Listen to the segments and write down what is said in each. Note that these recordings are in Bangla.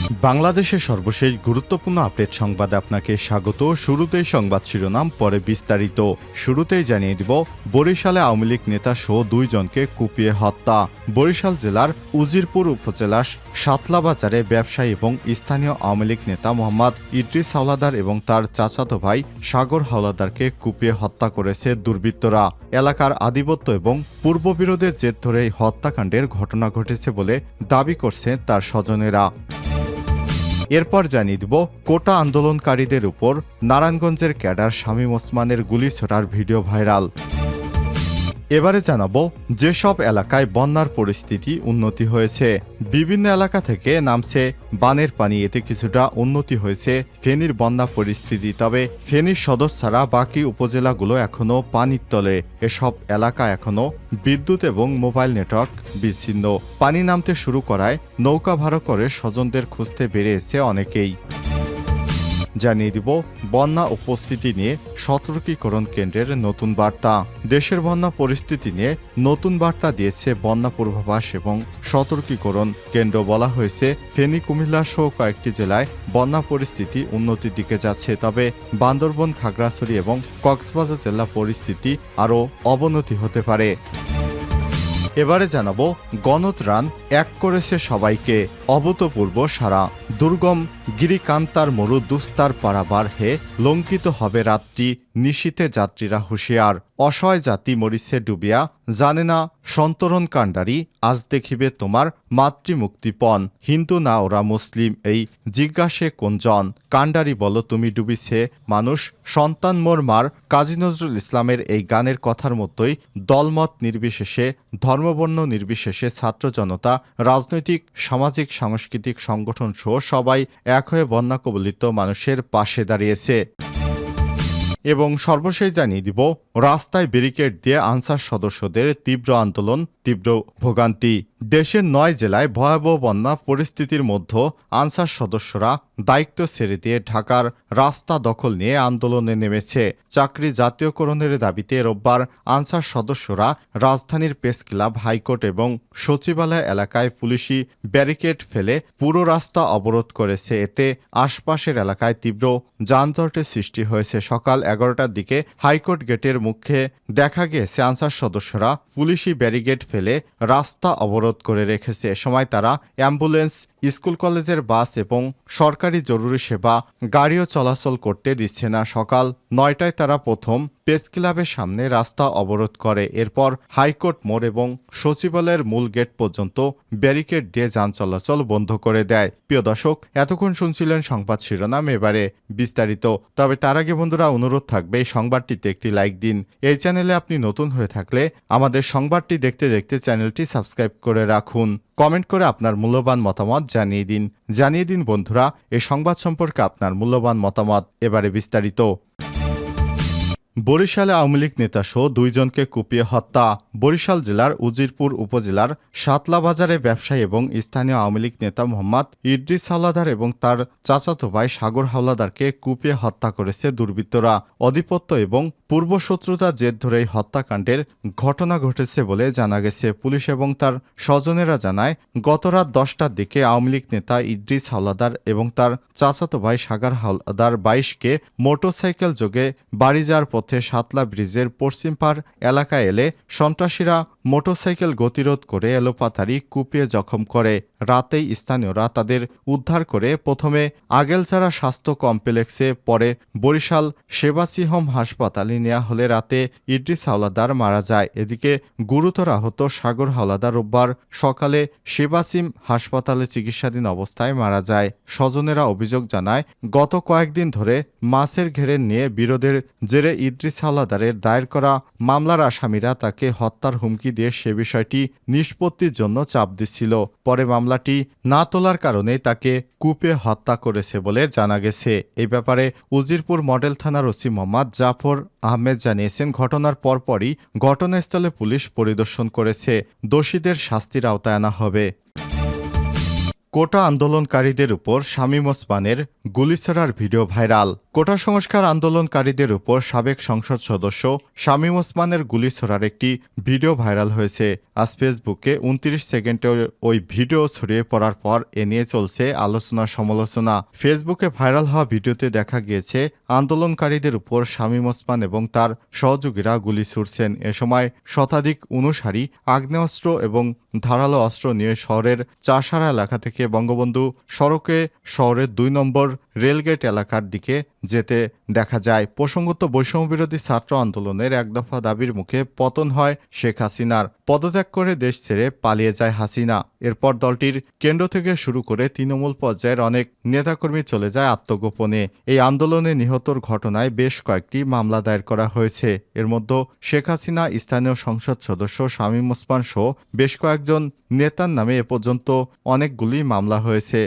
বাংলাদেশের সর্বশেষ গুরুত্বপূর্ণ আপডেট সংবাদে আপনাকে স্বাগত। শুরুতেই সংবাদ শিরোনাম, পরে বিস্তারিত। শুরুতেই জানিয়ে দিব, বরিশালে আওয়ামী লীগ নেতা সহ 2 জনকে কুপিয়ে হত্যা। বরিশাল জেলার উজিরপুর উপজেলার সাতলাবাজারে ব্যবসায়ী এবং স্থানীয় আওয়ামী লীগ নেতা মোহাম্মদ ইদ্রিস হাওলাদার এবং তার চাচাতো ভাই সাগর হাওলাদারকে কুপিয়ে হত্যা করেছে দুর্বৃত্তরা। এলাকার আধিপত্য এবং পূর্ববিরোধের জের ধরে এই হত্যাকাণ্ডের ঘটনা ঘটেছে বলে দাবি করছে তার স্বজনেরা। এরপর জানিয়ে দিব, কোটা আন্দোলনকারীদের উপর নারায়ণগঞ্জের ক্যাডার শামীম ওসমানের গুলি ছোড়ার ভিডিও ভাইরাল। এবারে জানাবো, যেসব এলাকায় বন্যার পরিস্থিতি উন্নতি হয়েছে। বিভিন্ন এলাকা থেকে নামছে বানের পানি, এতে কিছুটা উন্নতি হয়েছে ফেনীর বন্যা পরিস্থিতি। তবে ফেনীর সদর ছাড়া বাকি উপজেলাগুলো এখনও পানির তলে। এসব এলাকা এখনও বিদ্যুৎ এবং মোবাইল নেটওয়ার্ক বিচ্ছিন্ন। পানি নামতে শুরু করায় নৌকা ভাড়া করে স্বজনদের খুঁজতে বেরিয়েছে অনেকেই। জানিয়ে দিব, বন্যা উপস্থিতি নিয়ে সতর্কীকরণ কেন্দ্রের নতুন বার্তা। দেশের বন্যা পরিস্থিতি নিয়ে নতুন বার্তা দিয়েছে বন্যা পূর্বাভাস এবং সতর্কীকরণ কেন্দ্র। বলা হয়েছে, ফেনী, কুমিল্লা সহ কয়েকটি জেলায় বন্যা পরিস্থিতি উন্নতির দিকে যাচ্ছে। তবে বান্দরবন, খাগড়াছড়ি এবং কক্সবাজার জেলা পরিস্থিতি আরও অবনতি হতে পারে। এবারে জানাবো, গণত্রাণ এক করেছে সবাইকে, অভূতপূর্ব সারা। দুর্গম গিরিকান্তার মরু দুস্তার পারাবার হে, লঙ্কিত হবে রাত্রি, নিশীতে যাত্রীরা হুঁশিয়ার। অসহায় জাতি মরিছে ডুবিয়া, জানে না সন্তরণ কাণ্ডারি, আজ দেখিবে তোমার মাতৃমুক্তিপণ। হিন্দু না ওরা মুসলিম, এই জিজ্ঞাসে কোনজন? কাণ্ডারি বলো তুমি ডুবিছে মানুষ, সন্তান মোর মার। কাজী নজরুল ইসলামের এই গানের কথার মতোই দলমত নির্বিশেষে, ধর্মবর্ণ নির্বিশেষে ছাত্র জনতা, রাজনৈতিক, সামাজিক, সাংস্কৃতিক সংগঠন সহ সবাই এক হয়ে বন্যা কবলিত মানুষের পাশে দাঁড়িয়েছে। এবং সর্বশেষ জানিয়ে দিব, রাস্তায় ব্যারিকেড দিয়ে আনসার সদস্যদের তীব্র আন্দোলন, তীব্র ভোগান্তি। দেশের 9 জেলায় ভয়াবহ বন্যা পরিস্থিতির মধ্যে আনসার সদস্যরা দায়িত্ব ছেড়ে দিয়ে ঢাকার রাস্তা দখল নিয়ে আন্দোলনে নেমেছে। চাকরি জাতীয়করণের দাবিতে রোববার আনসার সদস্যরা রাজধানীর প্রেস ক্লাব, হাইকোর্ট এবং সচিবালয় এলাকায় পুলিশি ব্যারিকেড ফেলে পুরো রাস্তা অবরোধ করেছে। এতে আশপাশের এলাকায় তীব্র যানজটের সৃষ্টি হয়েছে। সকাল 11টার দিকে হাইকোর্ট গেটের মুখে দেখা গিয়েছে আনসার সদস্যরা পুলিশি ব্যারিকেড ফেলে রাস্তা অবরোধ করে রেখেছে। এ সময় তারা অ্যাম্বুলেন্স, স্কুল কলেজের বাস এবং সরকারি জরুরি সেবা গাড়িও চলাচল করতে দিচ্ছে না। সকাল 9টায় তারা প্রথম প্রেস ক্লাবের সামনে রাস্তা অবরোধ করে। এরপর হাইকোর্ট মোড় এবং সচিবালয়ের মূল গেট পর্যন্ত ব্যারিকেড দিয়ে যান চলাচল বন্ধ করে দেয়। প্রিয় দর্শক, এতক্ষণ শুনছিলেন সংবাদ শিরোনাম, এবারে বিস্তারিত। তবে তার আগে বন্ধুরা, অনুরোধ থাকবে এই সংবাদটিতে একটি লাইক দিন। এই চ্যানেলে আপনি নতুন হয়ে থাকলে আমাদের সংবাদটি দেখতে দেখতে চ্যানেলটি সাবস্ক্রাইব করে রাখুন। কমেন্ট করে আপনার মূল্যবান মতামত জানিয়ে দিন বন্ধুরা এই সংবাদ সম্পর্কে আপনার মূল্যবান মতামত। এবারে বিস্তারিত। বরিশালে আওয়ামী লীগ নেতা সহ 2 জনকে কুপিয়ে হত্যা। বরিশাল জেলার উজিরপুর উপজেলার সাতলাবাজারে ব্যবসায়ী এবং স্থানীয় আওয়ামী লীগ নেতা মোহাম্মদ ইদ্রিস হাওলাদার এবং তার চাচাতো ভাই সাগর হাওলাদারকে কুপিয়ে হত্যা করেছে দুর্বৃত্তরা। আধিপত্য এবং পূর্বশত্রুতার জের ধরে এই হত্যাকাণ্ডের ঘটনা ঘটেছে বলে জানা গেছে। পুলিশ এবং তার স্বজনেরা জানায়, গতরাত 10টার দিকে আওয়ামী লীগ নেতা ইদ্রিস হাওলাদার এবং তার চাচাতো ভাই সাগর হাওলাদার 22কে মোটরসাইকেল যোগে বাড়ি যাওয়ার পথে সাতলা ব্রিজের পশ্চিম পাড় এলাকায় এলে সন্ত্রাসীরা মোটরসাইকেল গতিরোধ করে এলোপাতাড়ি কুপিয়ে জখম করে। রাতেই স্থানীয়রা তাদের উদ্ধার করে প্রথমে আগেলছাড়া স্বাস্থ্য কমপ্লেক্সে, পরে বরিশাল সেবাসিহম হাসপাতালে নেওয়া হলে রাতে ইদ্রিস হাওলাদার মারা যায়। এদিকে গুরুতর আহত সাগর হাওলাদার রোববার সকালে সেবাসিম হাসপাতালে চিকিৎসাধীন অবস্থায় মারা যায়। স্বজনেরা অভিযোগ জানায়, গত কয়েকদিন ধরে মাছের ঘেরে নিয়ে বিরোধের জেরে ইদ্রিস হাওলাদারের দায়ের করা মামলার আসামিরা তাকে হত্যার হুমকি দিয়ে সে বিষয়টি নিষ্পত্তির জন্য চাপ দিচ্ছিল। পরে মামলাটি না তোলার কারণে তাকে কুপিয়ে হত্যা করেছে বলে জানা গেছে। এই ব্যাপারে উজিরপুর মডেল থানার ওসি মোহাম্মদ জাফর আহমেদ জানিয়েছেন, ঘটনার পরপরই ঘটনাস্থলে পুলিশ পরিদর্শন করেছে। দোষীদের শাস্তির আওতায় আনা হবে। কোটা আন্দোলনকারীদের উপর শামীম ওসমানের গুলিছোড়ার ভিডিও ভাইরাল। কোটা সংস্কার আন্দোলনকারীদের উপর সাবেক সংসদ সদস্য শামীম ওসমানের গুলিছোড়ার একটি ভিডিও ভাইরাল হয়েছে। আজ ফেসবুকে 29 সেকেন্ডের ওই ভিডিও ছড়িয়ে পড়ার পর এ নিয়ে চলছে আলোচনা সমালোচনা। ফেসবুকে ভাইরাল হওয়া ভিডিওতে দেখা গিয়েছে আন্দোলনকারীদের উপর শামীম ওসমান এবং তার সহযোগীরা গুলি ছুড়ছেন। এ সময় শতাধিক অনুসারী আগ্নেয়াস্ত্র এবং ধারালো অস্ত্র নিয়ে শহরের চাষারা এলাকা থেকে বঙ্গবন্ধু সড়কে শহরের 2 নম্বর রেলগেট এলাকার দিকে যেতে দেখা যায়। প্রসঙ্গত বৈষম্যবিরোধী ছাত্র আন্দোলনের এক দফা দাবির মুখে পতন হয় শেখ হাসিনার। পদত্যাগ করে দেশ ছেড়ে পালিয়ে যায় হাসিনা। এরপর দলটির কেন্দ্র থেকে শুরু করে তৃণমূল পর্যায়ের অনেক নেতাকর্মী চলে যায় আত্মগোপনে। এই আন্দোলনে নিহতর ঘটনায় বেশ কয়েকটি মামলা দায়ের করা হয়েছে। এর মধ্যে শেখ হাসিনা, স্থানীয় সংসদ সদস্য শামীম ওসমান সহ বেশ কয়েকজন নেতার নামে এ পর্যন্ত অনেকগুলি মামলা হয়েছে।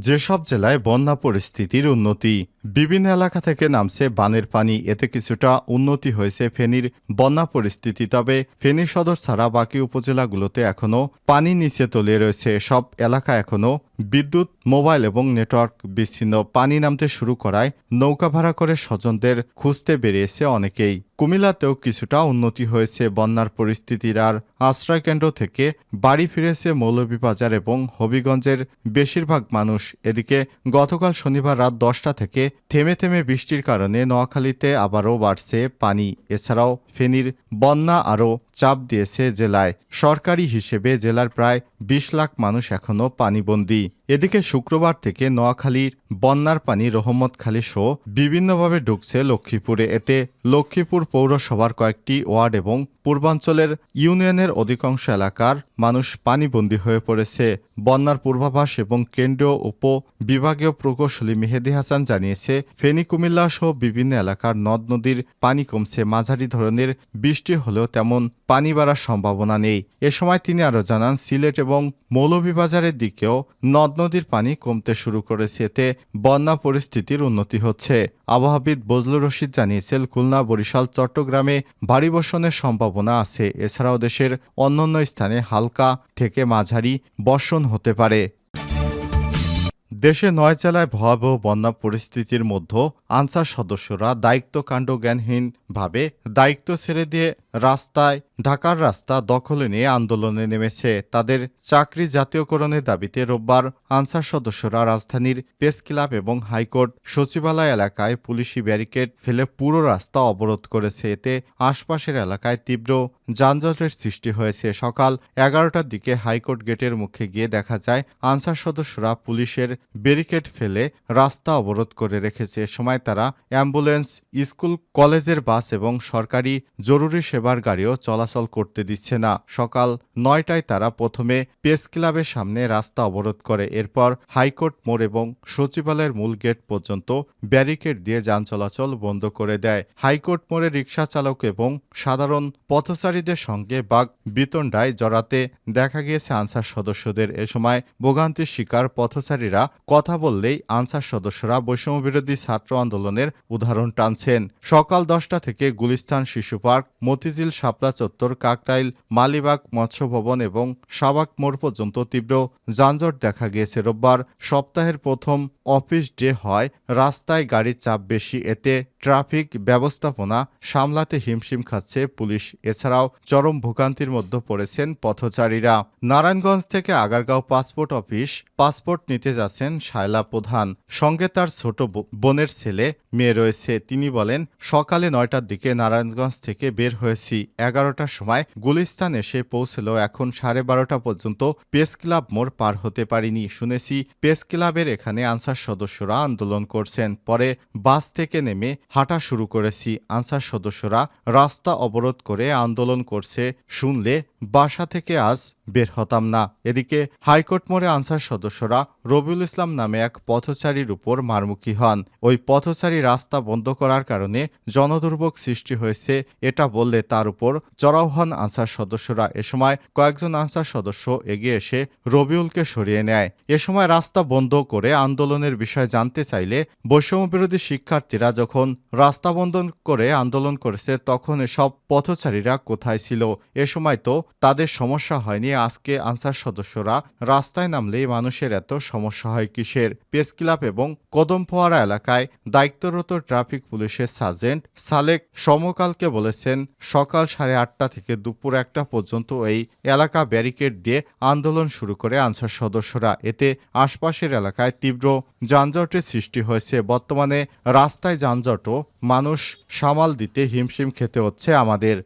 যেসব জেলায় বন্যা পরিস্থিতির উন্নতি। বিভিন্ন এলাকা থেকে নামছে বানের পানি, এতে কিছুটা উন্নতি হয়েছে ফেনীর বন্যা পরিস্থিতি। তবে ফেনী সদর ছাড়া বাকি উপজেলাগুলোতে এখনও পানি নিচে তলিয়ে রয়েছে। সব এলাকা এখনও বিদ্যুৎ, মোবাইল এবং নেটওয়ার্ক বিচ্ছিন্ন। পানি নামতে শুরু করায় নৌকা ভাড়া করে স্বজনদের খুঁজতে বেরিয়েছে অনেকেই। কুমিল্লাতেও কিছুটা উন্নতি হয়েছে বন্যার পরিস্থিতির। আর আশ্রয়কেন্দ্র থেকে বাড়ি ফিরেছে মৌলভীবাজার এবং হবিগঞ্জের বেশিরভাগ মানুষ। এদিকে গতকাল শনিবার রাত 10টা থেকে থেমে থেমে বৃষ্টির কারণে নোয়াখালীতে আবারও বাড়ছে পানি। এছাড়াও ফেনীর বন্যা আরও চাপ দিয়েছে জেলায়। সরকারি হিসেবে জেলার প্রায় 20 লাখ মানুষ এখনও পানিবন্দী। এদিকে শুক্রবার থেকে নোয়াখালীর বন্যার পানি রহমতখালী সহ বিভিন্নভাবে ঢুকছে লক্ষ্মীপুরে। এতে লক্ষ্মীপুর পৌরসভার কয়েকটি ওয়ার্ড এবং পূর্বাঞ্চলের ইউনিয়নের অধিকাংশ এলাকার মানুষ পানিবন্দী হয়ে পড়েছে। বন্যার পূর্বাভাস এবং কেন্দ্রীয় উপ বিভাগীয় প্রকৌশলী মেহেদী হাসান জানিয়েছে, ফেনী, কুমিল্লা সহ বিভিন্ন এলাকার নদ নদীর পানি কমছে। মাঝারি ধরনের বৃষ্টি হলেও তেমন পানি বাড়ার সম্ভাবনা নেই। এ সময় তিনি আরও জানান, সিলেট এবং মৌলভীবাজারের দিকেও নদ নদীর পানি কমতে শুরু করেছে। এতে বন্যা পরিস্থিতির উন্নতি হচ্ছে। আবহাওয়াবিদ বজলুর রশিদ জানিয়েছেন, খুলনা, বরিশাল, চট্টগ্রামে ভারী বর্ষণের সম্ভাবনা আছে। এছাড়াও দেশের অন্যান্য স্থানে হালকা থেকে মাঝারি বর্ষণ হতে পারে। দেশে 9 জেলায় ভয়াবহ বন্যা পরিস্থিতির মধ্যে আনসার সদস্যরা দায়িত্বজ্ঞানহীনভাবে দায়িত্ব ছেড়ে দিয়ে ঢাকার রাস্তা দখলে নিয়ে আন্দোলনে নেমেছে। তাদের চাকরি জাতীয়করণের দাবিতে রোববার আনসার সদস্যরা রাজধানীর প্রেস ক্লাব এবং হাইকোর্ট সচিবালয় এলাকায় পুলিশি ব্যারিকেড ফেলে পুরো রাস্তা অবরোধ করেছে। এতে আশপাশের এলাকায় তীব্র যানজটের সৃষ্টি হয়েছে। সকাল 11টার দিকে হাইকোর্ট গেটের মুখে গিয়ে দেখা যায় আনসার সদস্যরা পুলিশের ব্যারিকেড ফেলে রাস্তা অবরোধ করে রেখেছে। এ সময় তারা অ্যাম্বুলেন্স, স্কুল, কলেজের বাস এবং সরকারি জরুরি সেবার গাড়িও চলাচল করতে দিচ্ছে না। সকাল 9টায় তারা প্রথমে প্রেস ক্লাবের সামনে রাস্তা অবরোধ করে। এরপর হাইকোর্ট মোড় এবং সচিবালয়ের মূল গেট পর্যন্ত ব্যারিকেড দিয়ে যান চলাচল বন্ধ করে দেয়। হাইকোর্ট মোড়ে রিকশা চালক এবং সাধারণ পথচারীদের সঙ্গে বাক বিতণ্ডায় জড়াতে দেখা গিয়েছে আনসার সদস্যদের। এ সময় ভোগান্তির শিকার পথচারীরা কথা বললেই আনসার সদস্যরা বৈষম্যবিরোধী ছাত্র আন্দোলনের উদাহরণ টানছেন। সকাল 10টা থেকে গুলিস্তান শিশু পার্ক, মতিঝিল, শাপলা চত্বর, কাকটাইল, মালিবাগ, মৎস্য ভবন এবং শাবাক মোড় পর্যন্ত তীব্র যানজট দেখা গিয়েছে। রোববার সপ্তাহের প্রথম অফিস ডে হয় রাস্তায় গাড়ির চাপ বেশি। এতে ট্রাফিক ব্যবস্থাপনা সামলাতে হিমশিম খাচ্ছে পুলিশ। এছাড়াও চরম ভোগান্তির মধ্যে পড়েছেন পথচারীরা। নারায়ণগঞ্জ থেকে আগারগাঁও পাসপোর্ট নিতে যাচ্ছেন শায়লা প্রধান। সঙ্গে তার ছোট বোনের ছেলে মেয়ে রয়েছে। তিনি বলেন, সকালে 9টার দিকে নারায়ণগঞ্জ থেকে বের হয়েছি। 11টার সময় গুলিস্তান এসে পৌঁছলেও এখন 12:30 পর্যন্ত প্রেস ক্লাব মোড় পার হতে পারিনি। শুনেছি প্রেস ক্লাবের এখানে আনসার সদস্যরা আন্দোলন করছেন। পরে বাস থেকে নেমে হাঁটা শুরু করেছি। আনসার সদস্যরা রাস্তা অবরোধ করে আন্দোলন করছে শুনলে বাসা থেকে আজ বের হতাম না। এদিকে হাইকোর্ট মোড়ে আনসার সদস্যরা রবিউল ইসলাম নামে এক পথচারীর উপর মারমুখী হন। ওই পথচারী রাস্তা বন্ধ করার কারণে জনদুর্ভোগ সৃষ্টি হয়েছে এটা বললে তার উপর চড়াও হন আনসার সদস্যরা। এ সময় কয়েকজন আনসার সদস্য এগিয়ে এসে রবিউলকে সরিয়ে নেয়। এ সময় রাস্তা বন্ধ করে আন্দোলনের বিষয় জানতে চাইলে বৈষম্যবিরোধী শিক্ষার্থীরা যখন রাস্তা বন্ধ করে আন্দোলন করেছে তখন এসব পথচারীরা কোথায় ছিল? এ সময় তো তাদের সমস্যা হয়নি, নিয়ে আজকে আনসার সদস্যরা রাস্তায় নামলেই মানুষের এত সমস্যা হয় কিসের? প্রেস ক্লাব এবং কদমফোয়ারা এলাকায় দায়িত্বরত ট্রাফিক পুলিশের সার্জেন্ট সালেক সমকালকে বলেছেন, সকাল 8:30 থেকে দুপুর 1টা পর্যন্ত এই এলাকা ব্যারিকেড দিয়ে আন্দোলন শুরু করে আনসার সদস্যরা। এতে আশপাশের এলাকায় তীব্র যানজটের সৃষ্টি হয়েছে। বর্তমানে রাস্তায় যানজটও মানুষ সামাল দিতে হিমশিম খেতে হচ্ছে আমাদের।